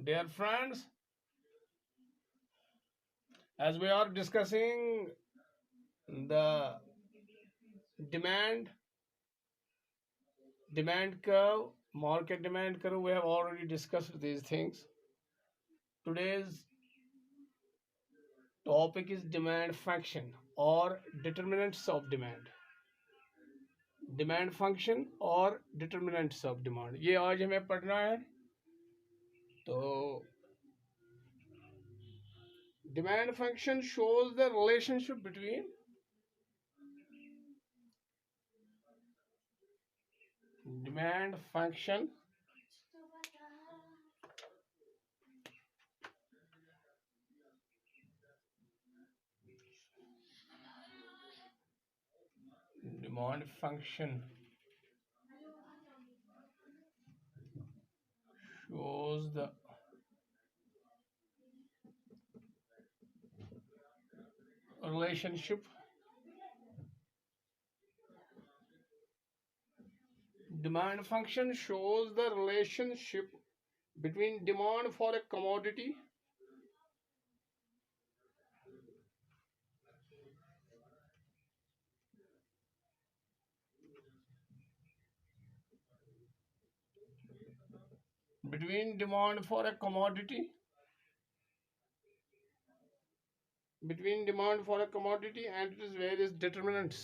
Dear friends, as we are discussing the demand curve, market demand curve, we have already discussed these things. Today's topic is demand function or determinants of demand. Demand function और determinants of demand, ये आज हमें पढ़ना है। तो demand function shows the relationship between demand function demand function shows the relationship demand function shows the relationship between demand for a commodity between demand for a commodity between demand for a commodity and its various determinants.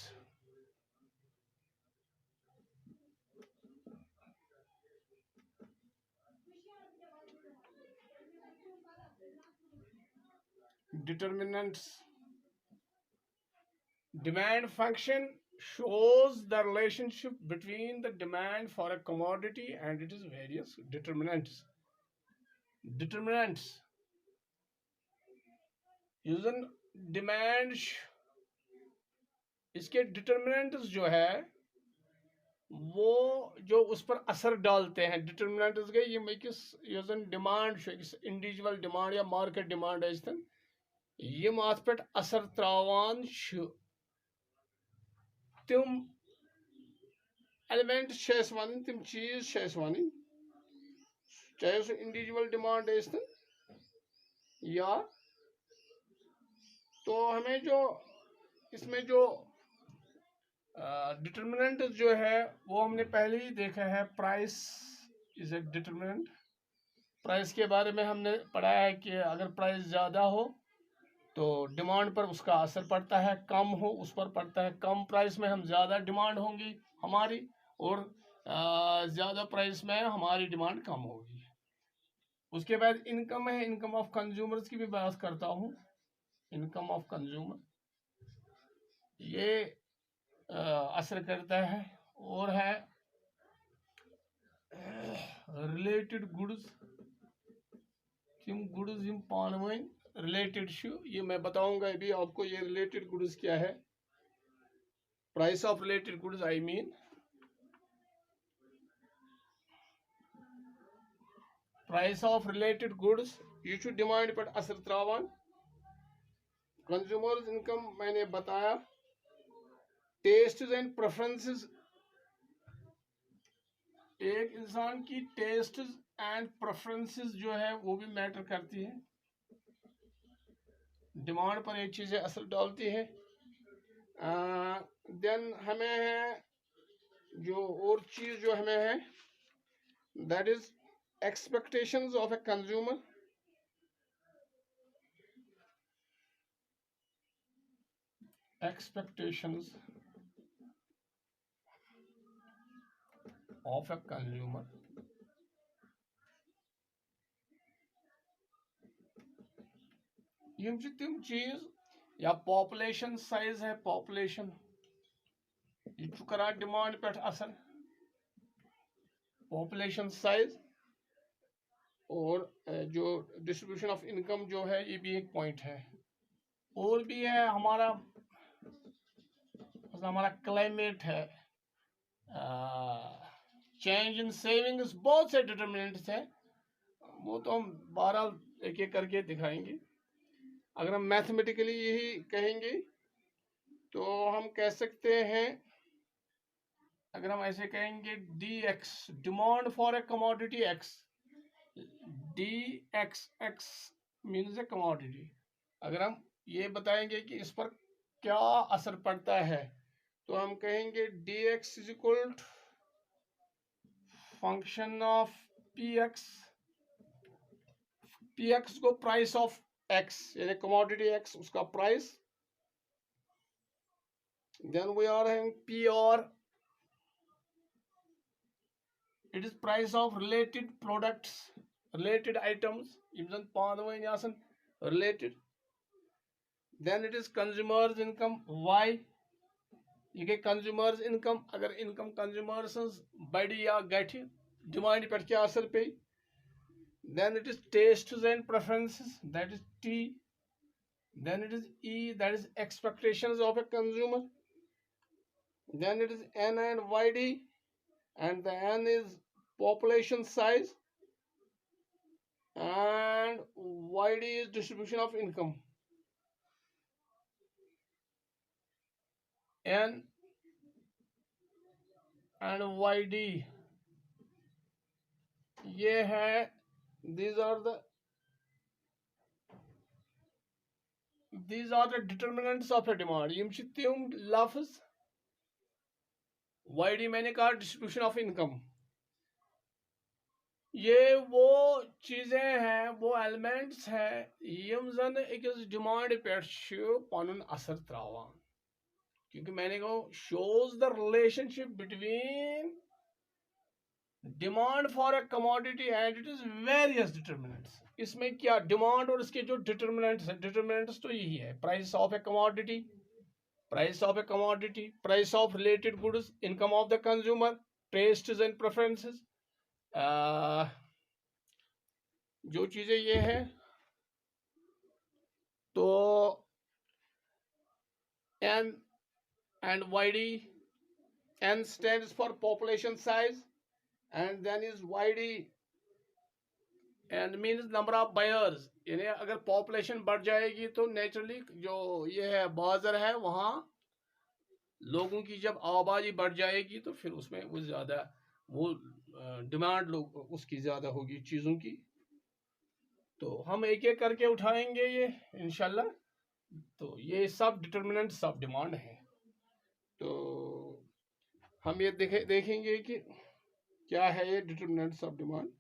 Determinants. Demand function shows the relationship between the demand for a commodity and its various determinants. Determinants. यूजन demand, इसके determinants जो है वो जो उस पर असर डालते हैं, डिटर्मिनेंट्स गए ये मेकिस यूजन डिमांड इंडिविजुअल डिमांड या मार्केट डिमांड इन यम अत पे असर त्रावान तिम एलिमेंट वन तिम चीज वन, चाहे सो इंडिविजुअल डिमांड इन या तो हमें जो इसमें जो डिटर्मिनेंट जो है वो हमने पहले ही देखा है। Price is a determinant. Price के बारे में हमने पढ़ा है कि अगर प्राइस ज़्यादा हो तो डिमांड पर उसका असर पड़ता है, कम हो उस पर पड़ता है। कम प्राइस में हम ज़्यादा डिमांड होंगी हमारी और ज़्यादा प्राइस में हमारी डिमांड कम होगी। उसके बाद इनकम है, इनकम ऑफ कंज्यूमर्स की भी बात करता हूँ। इनकम ऑफ कंज्यूमर ये असर करता है। और है रिलेटेड गुड्स, गुड्स यम पानवन रिलेटेड, ये मैं बताऊंगा अभी आपको। ये रिलेटेड गुड्स क्या है, price of related goods I mean price of related goods ये डिमांड पर असर त्रावान। कंज्यूमर्स इनकम मैंने बताया। टेस्ट एंड प्रेफरेंसेस, एक इंसान की टेस्ट एंड प्रेफरेंसेस जो है वो भी मैटर करती है, डिमांड पर ये चीज़ें असर डालती है। देन हमें है जो और चीज़ जो हमें है that is expectations of a consumer. Expectations of a consumer, यम तिम चीज या पॉपुलेशन साइज है, पॉपुलेशन ये करा डिमांड पे असर। पॉपुलेशन साइज और जो डिस्ट्रीब्यूशन ऑफ इनकम जो है ये भी एक पॉइंट है। और भी है हमारा क्लाइमेट है, चेंज इन सेविंग्स, बहुत से डिटर्मिनेंट्स हैं। वो तो हम 12 एक एक करके दिखाएंगे। अगर हम मैथमेटिकली यही कहेंगे तो हम कह सकते हैं, अगर हम ऐसे कहेंगे D x demand for a commodity x, DXX means A commodity. अगर हम ये बताएंगे कि इस पर क्या असर पड़ता है तो हम कहेंगे DX is equal function of PX। PX को प्राइस ऑफ X यानी कमोडिटी X उसका price, then we are having PR, it is price of related products, related items yim zan panwani asan related। then it is consumers income Y, ये गई consumers income। अगर income consumers बढ़ी या घटी demand पर क्या असर पे। then it is tastes and preferences, that is T। then it is E, that is expectations of a consumer। then it is N and YD, and the N is population size and YD is distribution of income। N and YD ये है, these are the determinants of a demand। यम छ तिम लफ्ज, YD मैंने कहा distribution of income. ये वो चीजें हैं, वो एलिमेंट्स हैं यम जन अकिस डिमांड पे पन असर त्रावान। क्योंकि मैंने कहा shows the relationship between demand for a commodity and it is various determinants. इसमें क्या डिमांड और इसके जो डिटर्मिनेंट्स हैं, डिटर्मिनेंट्स तो यही है, price of a commodity, price of a commodity, price of related goods, income of the consumer, tests and preferences. जो चीजें ये हैं तो N and YD, N stands for population size and then is YD and means number of buyers। यानी अगर population बढ़ जाएगी तो नेचुरली जो ये है बाजार है वहाँ लोगों की जब आबादी बढ़ जाएगी तो फिर उसमें वो ज़्यादा वो डिमांड लोग उसकी ज़्यादा होगी चीज़ों की। तो हम एक एक करके उठाएंगे ये इंशाल्लाह। तो ये सब डिटर्मिनेंट्स ऑफ डिमांड है। तो हम ये देखेंगे कि क्या है ये डिटर्मिनेंट्स ऑफ डिमांड।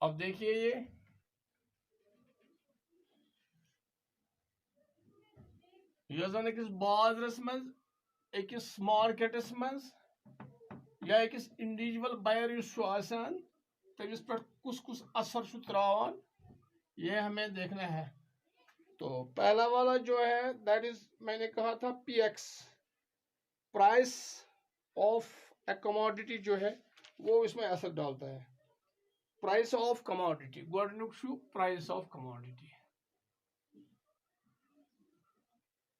अब देखिए ये जन अकिस बाजरस मज अकिस मार्केटस मज या अकिस इंडिविजुअल बायर तमिस पे कुस कुस असर त्रावान ये हमें देखना है। तो पहला वाला जो है दैट इज मैंने कहा था PX, price of a commodity जो है वो इसमें असर डालता है। प्राइस ऑफ कमोडिटी गोडनुक छु price of commodity,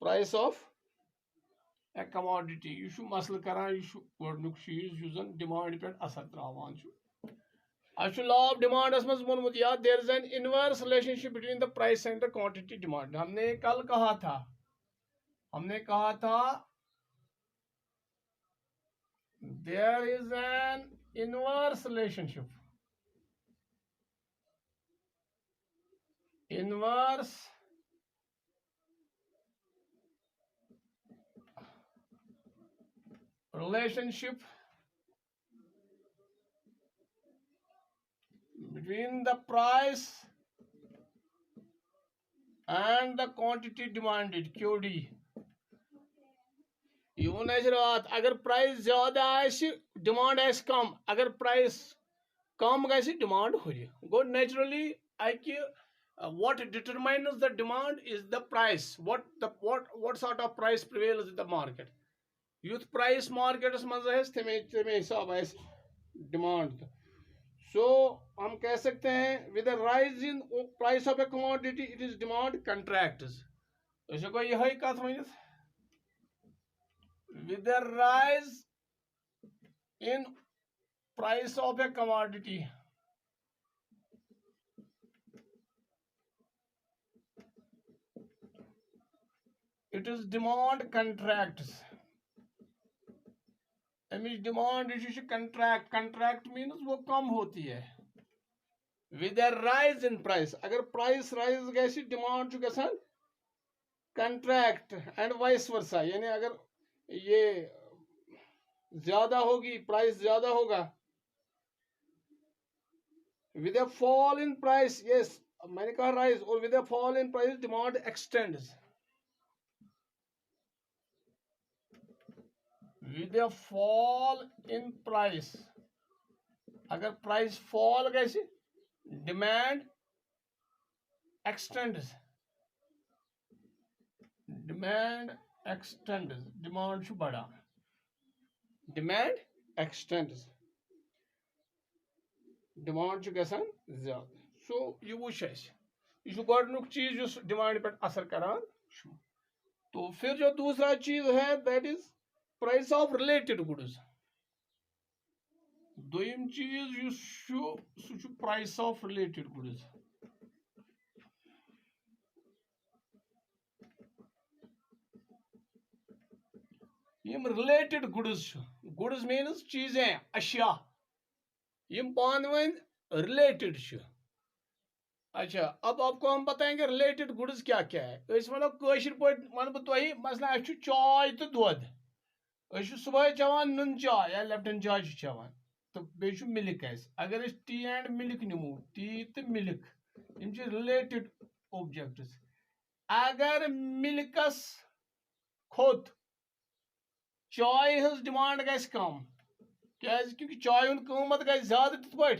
price of a commodity यह छु मसल करान, यह गोडनुक चीज यु जन डिमांड पे असर त्रावान छु। अच्छा लॉ ऑफ डिमांड मज वोनमुत या there is an inverse relationship between the price and the quantity demand. हमने कल कहा था there is an inverse relationship, inverse relationship between the price and the quantity demanded QD। यून रात अगर प्राइस ज्यादा डिमांड कम, अगर प्राइस कम गई डिमांड हुई गो naturally what determines the demand is the price, what sort of price prevails in the market। युथ price markets मज तमे हिसाब डिमांड। सो हम कह सकते हैं with rise in price of a commodity it is demand contracts. तो यही कथ वन with the rise in price of a commodity it is demand contracts। Demand contract, contract means वो कम होती है। with a rise in price, अगर price rise गई demand जो गसान contract and vice versa, यानी अगर ये ज्यादा होगी प्राइस ज्यादा होगा, with a fall in price, yes मैंने कहा rise, और with a fall in price demand extends, with a fall in price, अगर प्राइस फॉल गई demand x tends, demand x tends, demand छु बढ़ा, डिमांड एक्सटेंड्स, डिमांड छु गसान ज्यादा। सो ये वुच यह गोडनुक चीज जो डिमांड पे असर करान। तो फिर जो दूसरा चीज है that is price of related goods, दोयम चीज सु प्राइस ऑफ रिलेटेड गुड्स, यम रिलेटेड गुड्स, गुड्स मीन्स चीजें अशिया यम पानवन रिलेटेड। अच्छा अब आपको हम बताएंगे रिलेटेड गुड्स क्या क्या है। मतलब कशर पे वन बह तुह मसला चाय तो दुध, सुबह चवान नुन चाय या लेप्टन चाय चवान, तो बे मिल्क अगर टी एंड मिल्क निमो, टी तो मिल्क इन रिलेटेड ऑब्जेक्ट्स। अगर मिल्कस खोत चाय हज डिमांड गस कम, क्या क्योंकि चाय हूं कीमत गई ज्यादा तिथ पे,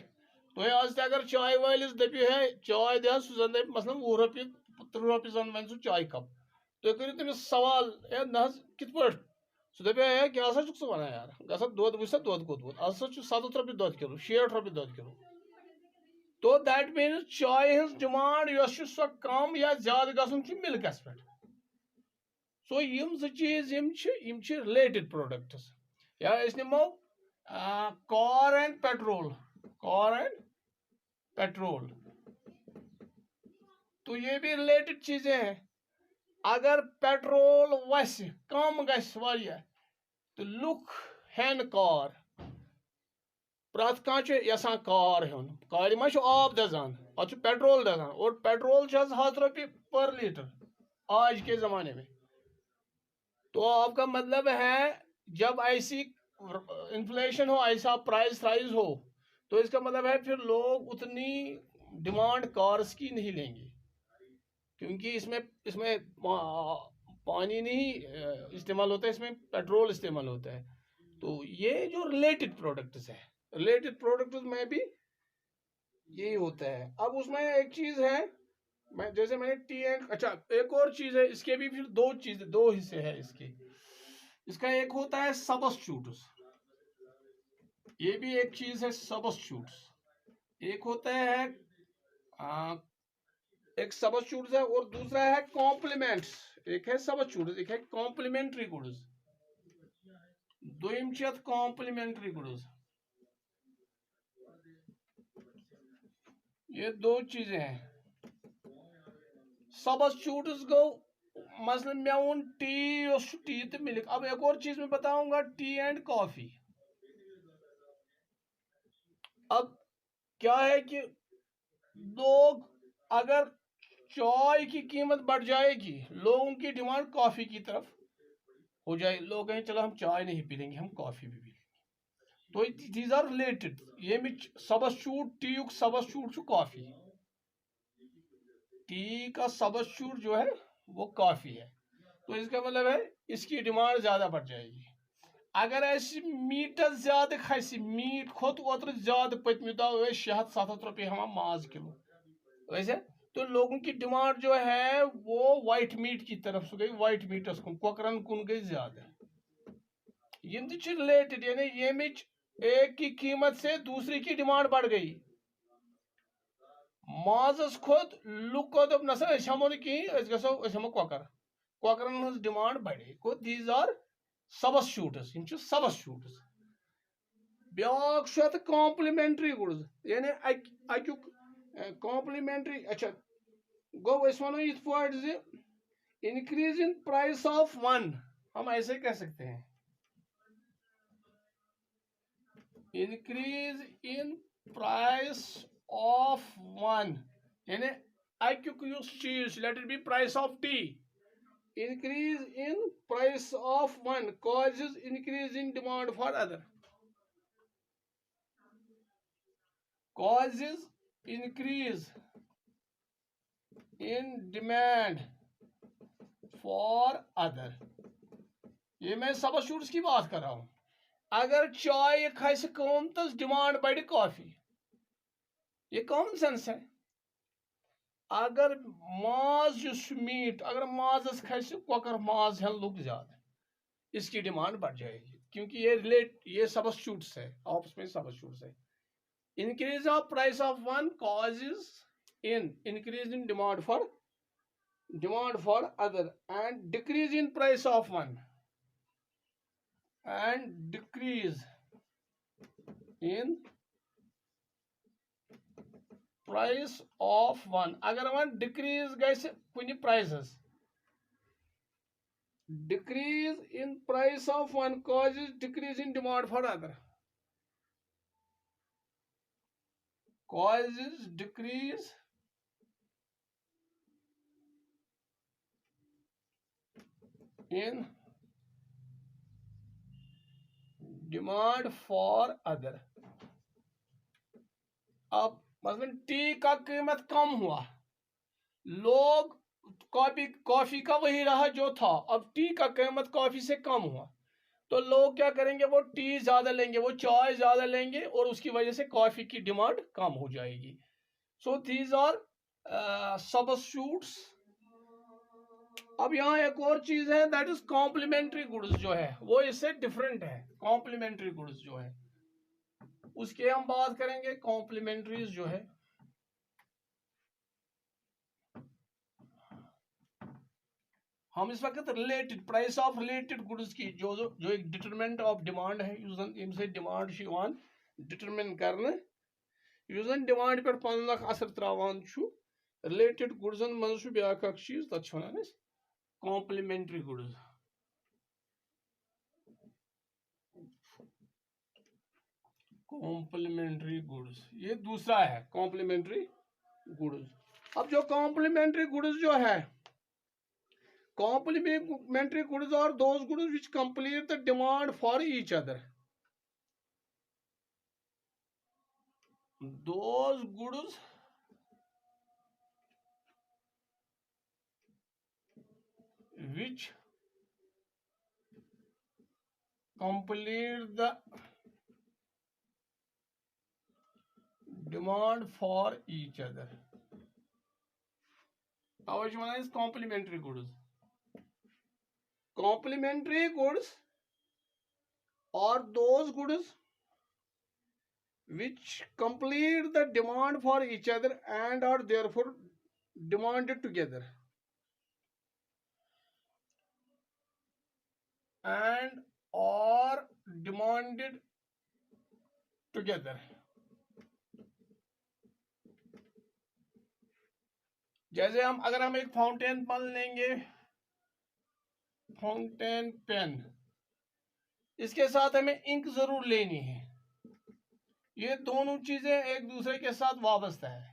तुह आज अगर चाय वालिस दपो है चाय दे सह जन दप मसलन 20 रुपये 30 रुपये जन वन सह चाय कप, तुह करो तमिस सवाल ए ना कित पे सह दपो है क्या सा वन यार गसा दुध वुच सा दुध कोत आज 70 रुपये दुध किलो 60 रुपये दुध किलो। तो दैट मीन्स चाय हज डिमांड सो कम या ज्यादा गसन मिल्कस पे। सो यम जो चीज यम रिलेटेड प्रोडक्ट्स, या नमो car and petrol, car and petrol, तो ये भी रिलेटेड चीजें हैं। अगर पेट्रोल वस कम गस तो लुक हेन कार, प्रत कहां कार हेन, कार मा आब दजान अत पेट्रोल दजान, और पेट्रोल 100 रुपये पर लीटर आज के जमाने में। तो आपका मतलब है जब ऐसी इन्फ्लेशन हो, ऐसा प्राइस राइज हो, तो इसका मतलब है फिर लोग उतनी डिमांड कार्स की नहीं लेंगे, क्योंकि इसमें इसमें पानी नहीं इस्तेमाल होता है, इसमें पेट्रोल इस्तेमाल होता है। तो ये जो रिलेटेड प्रोडक्ट्स है, रिलेटेड प्रोडक्ट्स में भी यही होता है। अब उसमें एक चीज है, मैं जैसे मैंने टी एंड, अच्छा एक और चीज है, इसके भी फिर दो हिस्से हैं इसके। इसका एक होता है सबस्टिट्यूट्स, ये भी एक चीज है सबस्टिट्यूट्स। एक होता है एक सबस्टिट्यूट्स है, और दूसरा है कॉम्प्लीमेंट्स। एक है सबस्टिट्यूट्स, एक है कॉम्प्लीमेंट्री गुड्स, दोयम छ कॉम्प्लीमेंट्री गुड्स। ये दो चीजें हैं। सबस्टिट्यूट्स गो मसलन मैं उन टी तो मिल्क। अब एक और चीज मैं बताऊंगा, टी एंड कॉफी। अब क्या है कि लोग अगर चाय की कीमत बढ़ जाएगी, लोगों की डिमांड कॉफी की तरफ हो जाए, लोग कहें चलो हम चाय नहीं पी लेंगे, हम कॉफी भी पी लेंगे। तो दीज आर रिलेटेड, ये सबस्टिट्यूट टी युक सबस्टिट्यूट कॉफी, टी का सबस्टिट्यूट जो है वो कॉफी है। तो इसका मतलब है इसकी डिमांड ज्यादा बढ़ जाएगी। अगर ऐसी मीट ज्यादा खस, मीट खोत ओतर ज्यादा पतम दह 600-700 रुपये हम माज किलो वैसे, तो लोगों की डिमांड जो है वो वाइट मीट की तरफ से गई, वाइट मीटस कुन कोकरन कुन गई ज्यादा। यम रिलेटेड, यानी ये एक की कीमत से दूसरी की डिमांड बढ़ गई। माजस खोत लुक को दप नसा हमो कहीं गो कोकर, कोकरन हज डिमांड बढ़े। को दीज आर सबस्टिट्यूट्स, यम सबस्टिट्यूट्स। ब्याक कॉम्प्लीमेंट्री गुड्स, यानी अक्युक कॉम्प्लीमेंट्री। अच्छा गो वनो इत पे increase in price of one, हम ऐसे कह सकते हैं increase in price of one, यानी I use cheese, let it be price of tea. Increase in price of one causes increase in demand for other. Causes increase in demand for other. ये मैं substitutes की बात कर रहा हूं. अगर चाय खस कम तो डिमांड बढ़ कॉफी. ये कॉमन सेंस है. अगर माज मीट, अगर माजस खस कॉकर माज है लुक ज्यादा, इसकी डिमांड बढ़ जाएगी क्योंकि ये सबस्टिट्यूट्स है, आपस में सबस्टिट्यूट्स है. Increase of price of one causes in increase in demand for other and decrease in price of one and decrease in price of one. अगर वन decrease गैस कुछ prices, decrease in price of one causes decrease in demand for other. Causes decrease in demand for other. अब मतलब T का कीमत कम हुआ, लोग coffee का वही रहा जो था, अब टी का कीमत कॉफी से कम हुआ तो लोग क्या करेंगे, वो टी ज्यादा लेंगे, वो चाय ज्यादा लेंगे और उसकी वजह से कॉफी की डिमांड कम हो जाएगी. So these are substitutes. अब यहाँ एक और चीज है, दैट इज कॉम्प्लीमेंट्री गुड्स, जो है वो इससे डिफरेंट है. कॉम्प्लीमेंट्री गुड्स जो है उसके हम बात करेंगे. कॉम्प्लीमेंट्रीज जो है, हम इस वक्त related price of related goods की जो एक डिटरमिनेंट ऑफ डिमांड है, इनसे डिमांड डिटरमिन करने यूजन डिमांड पे पन असर त्रावान रिलेटेड गुड्सन मज ब्या चीज तथ one complementary goods. Complementary goods ये दूसरा है कॉम्प्लीमेंट्री गुड्स. अब जो कॉम्प्लीमेंट्री गुड्स जो है, complementary goods are those goods which complete the demand for each other. Those goods which complete the demand for each other. Which one is complementary goods? Complementary goods are those goods which complete the demand for each other and are therefore demanded together. And are demanded together. जैसे अगर हम एक fountain pen लेंगे, fountain pen, इसके साथ हमें ink जरूर लेनी है. ये दोनों चीजें एक दूसरे के साथ वाबस्ता है.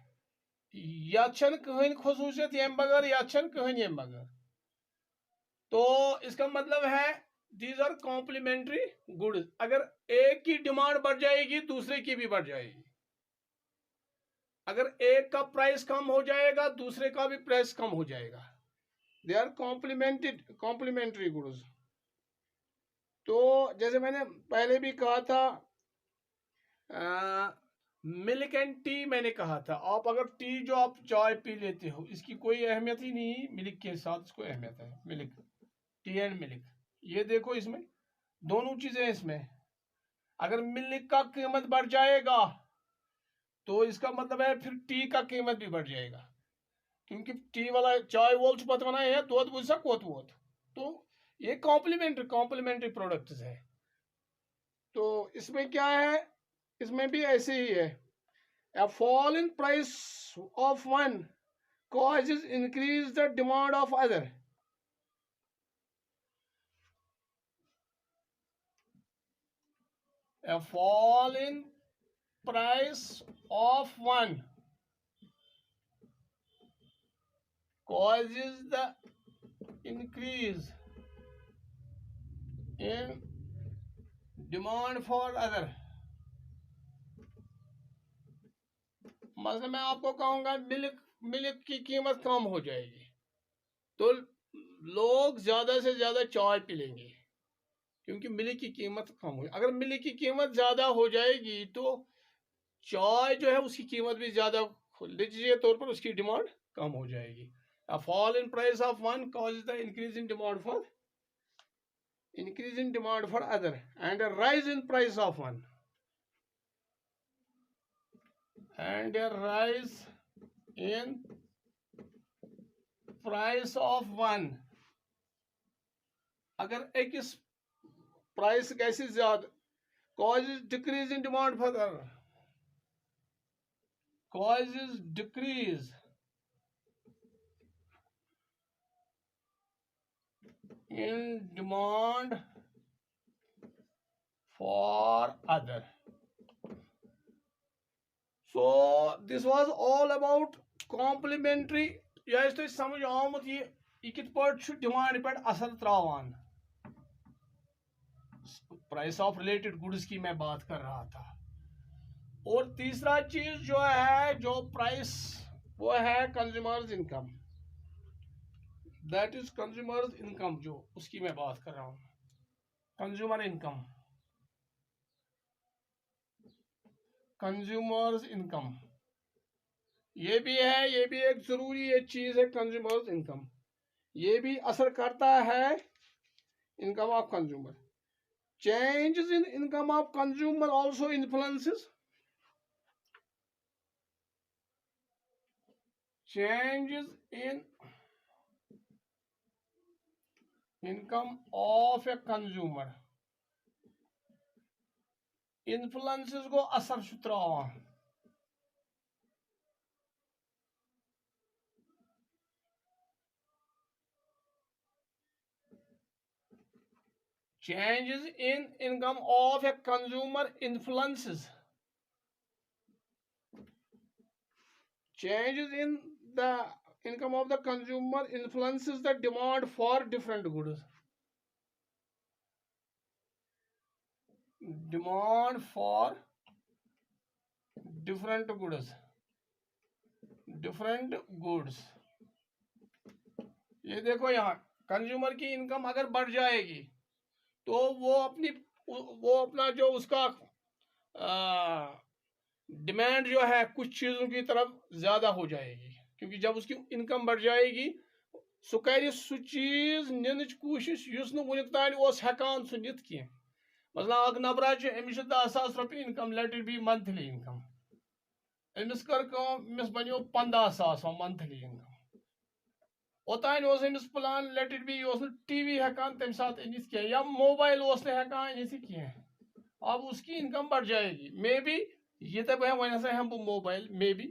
या कहन खसूसियत ये बगैर या कहन ये बगैर. तो इसका मतलब है दीज आर कॉम्प्लीमेंट्री गुड्स. अगर एक की डिमांड बढ़ जाएगी दूसरे की भी बढ़ जाएगी. अगर एक का प्राइस कम हो जाएगा दूसरे का भी प्राइस कम हो जाएगा. They are complementary goods. तो जैसे मैंने पहले भी कहा था, मिल्क एंड टी मैंने कहा था. आप अगर टी जो आप चाय पी लेते हो इसकी कोई अहमियत ही नहीं, मिल्क के साथ इसको अहमियत है. मिल्क, टी एंड मिल्क, ये देखो इसमें दोनों चीजें. इसमें अगर मिल्क का कीमत बढ़ जाएगा तो इसका मतलब है फिर टी का कीमत भी बढ़ जाएगा, क्योंकि टी वाला चाय वोल पत वन है दूध बुझ कोत वोत. तो ये कॉम्प्लीमेंट्री प्रोडक्ट्स है. तो इसमें क्या है, इसमें भी ऐसे ही है. A fall in price of one causes increase the demand of other. A fall in price of one causes the increase in demand for other. मतलब मैं आपको कहूँगा मिल्क मिल्क की कीमत कम हो जाएगी तो लोग ज़्यादा से ज़्यादा चाय पी लेंगे क्योंकि मिल्क की कीमत कम हो। अगर मिल्क की कीमत ज़्यादा हो जाएगी तो चाय जो है उसकी कीमत भी ज़्यादा, निश्चित तौर पर उसकी डिमांड कम हो जाएगी। A fall in price of one causes the increase in demand for other, and a rise in price of one, and a rise in price of one. अगर एक इस प्राइस कैसे ज्यादा causes decrease in demand for other, causes decrease in demand for other. So this was all about complementary. यह तो समझ आमुत ये कित पार्ट डिमांड पे असर त्रावान। प्राइस ऑफ रिलेटेड गुड्स की मैं बात कर रहा था। और तीसरा चीज जो है जो प्राइस वो है consumers income, that is consumers income, जो उसकी मैं बात कर रहा हूं। कंज्यूमर इनकम, कंज्यूमर्स इनकम ये भी है, ये भी एक जरूरी एक चीज है। कंज्यूमर्स इनकम ये भी असर करता है income of consumer. Changes in income of consumer also influences changes in income of a consumer, influences को असर शुत्रावा। Changes in income of a consumer influences, changes in the income of the consumer influences the demand for different goods, demand for different goods, different goods। ये देखो यहाँ consumer की income अगर बढ़ जाएगी तो वो अपना जो उसका डिमांड जो है कुछ चीज़ों की तरफ ज़्यादा हो जाएगी, क्योंकि जब उसकी इनकम बढ़ जाएगी सो कर सह चीज़ निनच कोशिश युस न वुनिक तान ओस हेकान सह नित की। मतलब अग नबरा अमिस 10,000 रुपये income, let it be monthly income, अमिस कर अमिस बनो 15,000 मंथली इनकम। ओतान अमिस प्लान लेट इट बी यह टीवी हेकान तम सात अनित कह या मोबाइल हेकान अनित कह। अब उसकी इनकम बढ़ जाएगी, मे बी ये तो वन हसा हम बह mobile, may be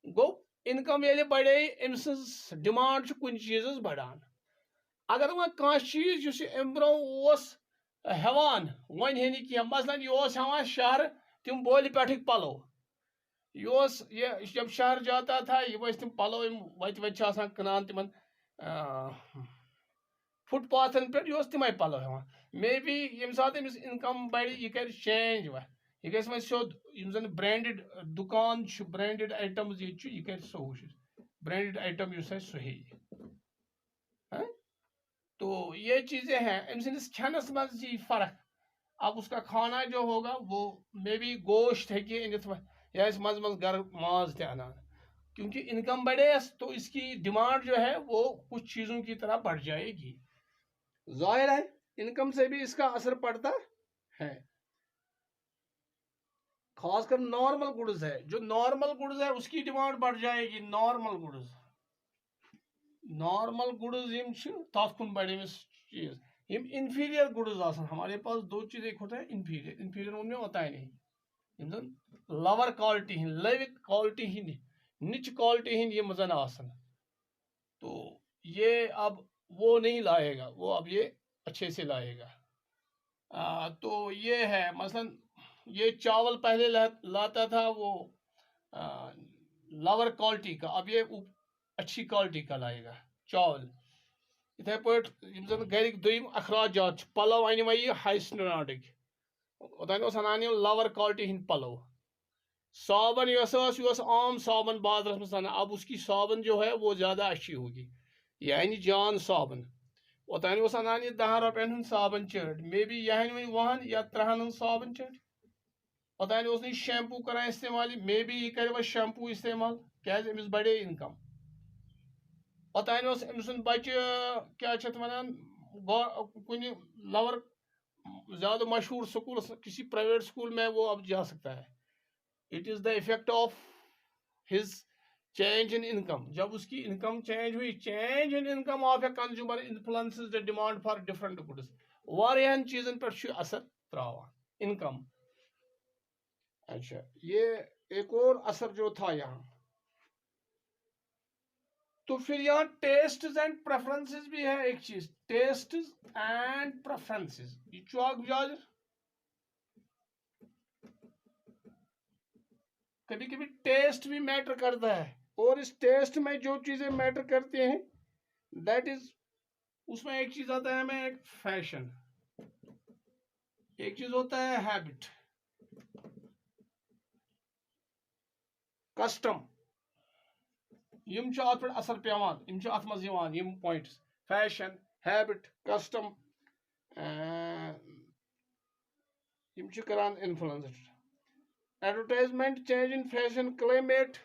go income ये बढ़े अमिस डिमांड कुछ चीज़ बढ़ान। अगर वह कह चीज अम ब्रो हेवान वन हे कह, मसलन यह हेवान शहर तिम बोल पे पलो, यह जब शहर जाता था ये तिम पलो वत वत कनान तिमन फुटपाथन पे यह तिम पलो हेवान। मे बी ये सात अमिस इनकम बढ़ यह कर चेंज वह यह ग सोद जन ब्रांडेड दुकान ब्रांडेड आइटम्स यह कर सो ब्रांडेड आइटम सो हे। तो ये चीज़ें हैं अमिस खनस मज यी फर्क। अब उसका खाना जो होगा वो मे बी गोश्त है अनित या मज मज घर माज ते अनान, क्योंकि इनकम बढ़े तो इसकी डिमांड जो है वो कुछ चीज़ों की तरह बढ़ जाएगी। जाहिर है इनकम से भी इसका असर पड़ता है। खासकर नॉर्मल गुड्स है, जो नॉर्मल गुड्स है उसकी डिमांड बढ़ जाएगी। नॉर्मल गुड्स तथ कुन बढ़ चीज यम इन्फीरियर गुड्स हमारे पास दो चीज, एक होता है इन्फीरियर उनमें होता है नहीं लवर क्वालिटी हिंद, लविक क्वालिटी हिंद, निच क्वालिटी हिंद ये मजन आसन, तो ये अब वो नहीं लाएगा, वो अब ये अच्छे से लाएगा। तो ये है मसलन ये चावल पहले लाता था वो लोअर क्वालिटी का, अब ये अच्छी क्वालिटी का लाएगा चावल। इथे पे जन गरिक दुम अखराजात पलो अन ये हाई स्टैंडर्ड ओतान अनान लोअर क्वालिटी हिंद पलो। साबन यह आम साबन बाजार में आना, अब उसकी साबन जो है वो ज़्यादा अच्छी होगी, यानी जान साबन। ओतान अनान 10 रुपयन साबन चट, मे बी यह वहन या 3 साबन चट। ओतान शैम्पू करान इस्तेमाल, मे बी यह कर शैम्पू इस्तेमाल, क्या अमिस बढ़े इनकम। ओतान अमिस बच्चे क्या वन कुन लोअर ज़्यादा मशहूर स्कूल, किसी प्राइवेट स्कूल में वो अब जा सकता है। It is the effect of his change in income. जब उसकी इनकम चेंज हुई, change in income of a consumer influences the demand for different goods. वारियान चीज़न पर असर त्रावान इनकम। अच्छा, ये एक और असर जो था यहाँ, तो फिर यहाँ टेस्ट एंड प्रेफरेंसेस भी है एक चीज, टेस्ट एंड प्रेफरेंसेस। कभी कभी टेस्ट भी मैटर करता है, और इस टेस्ट में जो चीजें मैटर करती हैं दैट इज, उसमें एक चीज आता है हमें एक फैशन, एक चीज होता है हैबिट, कस्टम। यम अत पे असर पेवान, यम अत मज यवान यम पॉइंट्स, फैशन, हैबिट, कस्टम, यम करान influence. Advertisement change in fashion, climate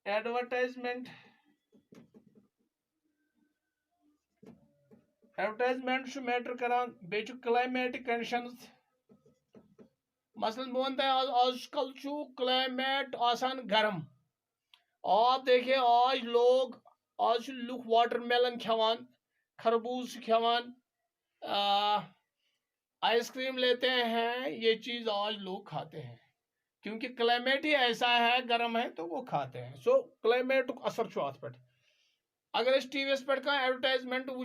advertisement, advertisement matter करान, बे क्लाइमेटिक कंडीशंस। मसलन बह वन आजकल क्लाइमेट आसान गर्म। आप देखिए आज लुक वाटरमेलन खवान, खरबूज खवान, आइसक्रीम लेते हैं, ये चीज़ आज लोग खाते हैं क्योंकि क्लाइमेट ही ऐसा है, गर्म है, तो वो खाते हैं। सो क्लाइमेट असर अत पे। अगर टीवी पे एडवर्टाइजमेंट वो,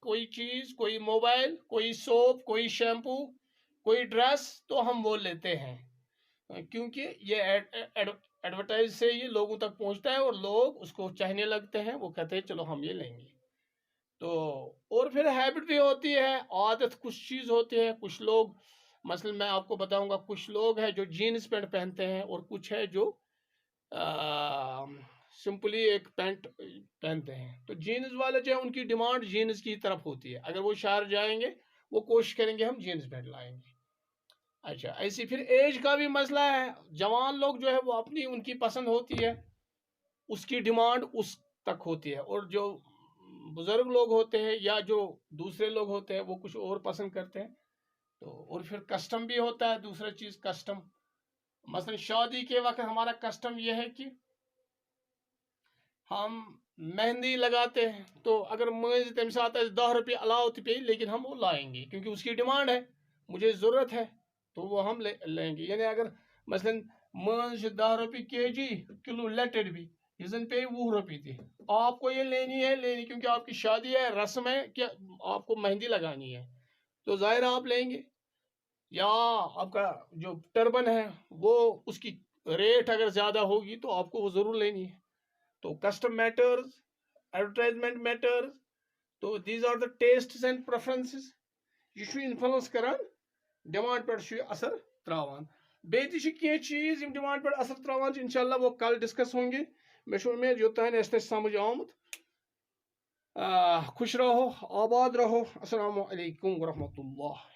कोई चीज़, कोई मोबाइल, कोई सोप, कोई शैम्पू, कोई ड्रेस, तो हम वो लेते हैं क्योंकि ये एडवर्टाइज से ये लोगों तक पहुंचता है और लोग उसको चाहने लगते हैं, वो कहते हैं चलो हम ये लेंगे। तो और फिर हैबिट भी होती है, आदत कुछ चीज़ होती है। कुछ लोग, मसलन मैं आपको बताऊंगा, कुछ लोग हैं जो जीन्स पैंट पहनते हैं और कुछ है जो सिंपली एक पैंट पहनते हैं। तो जीन्स वाले जो है उनकी डिमांड जीन्स की तरफ होती है, अगर वो शहर जाएंगे वो कोशिश करेंगे हम जीन्स पैंट लाएंगे। अच्छा, ऐसी फिर एज का भी मसला है। जवान लोग जो है वो अपनी उनकी पसंद होती है, उसकी डिमांड उस तक होती है, और जो बुजुर्ग लोग होते हैं या जो दूसरे लोग होते हैं वो कुछ और पसंद करते हैं। तो और फिर कस्टम भी होता है, दूसरा चीज़ कस्टम। मसलन शादी के वक्त हमारा कस्टम यह है कि हम मेहंदी लगाते हैं, तो अगर मज तम सात 10 रुपये अलाव तो पे, लेकिन हम वो लाएंगे क्योंकि उसकी डिमांड है, मुझे ज़रूरत है, तो वो हम लेंगे। यानी अगर मसलन मज 10 रुपये kg, किलो लेटेड भी इजन पे 20 रुपये थी, आपको ये लेनी है क्योंकि आपकी शादी है, रस्म है कि आपको मेहंदी लगानी है, तो जाहिर आप लेंगे। या आपका जो टर्बन है वो, उसकी रेट अगर ज़्यादा होगी तो आपको वो ज़रूर लेनी है। तो कस्टम मैटर्स, एडवर्टाइजमेंट मैटर्स, तो these are the tests and preferences. यह इन्फ्लुएंस करान, डिमांड पे असर त्रावान। बेहतर कह चीज़ डिमांड पे असर त्रावान, इंशाल्लाह वो कल डिस्कस होंगे। मे उम्मीद योतान समझ आमुत। खुश रहो, आबाद रहो। अस्सलामु अलैकुम वरहमतुल्लाह।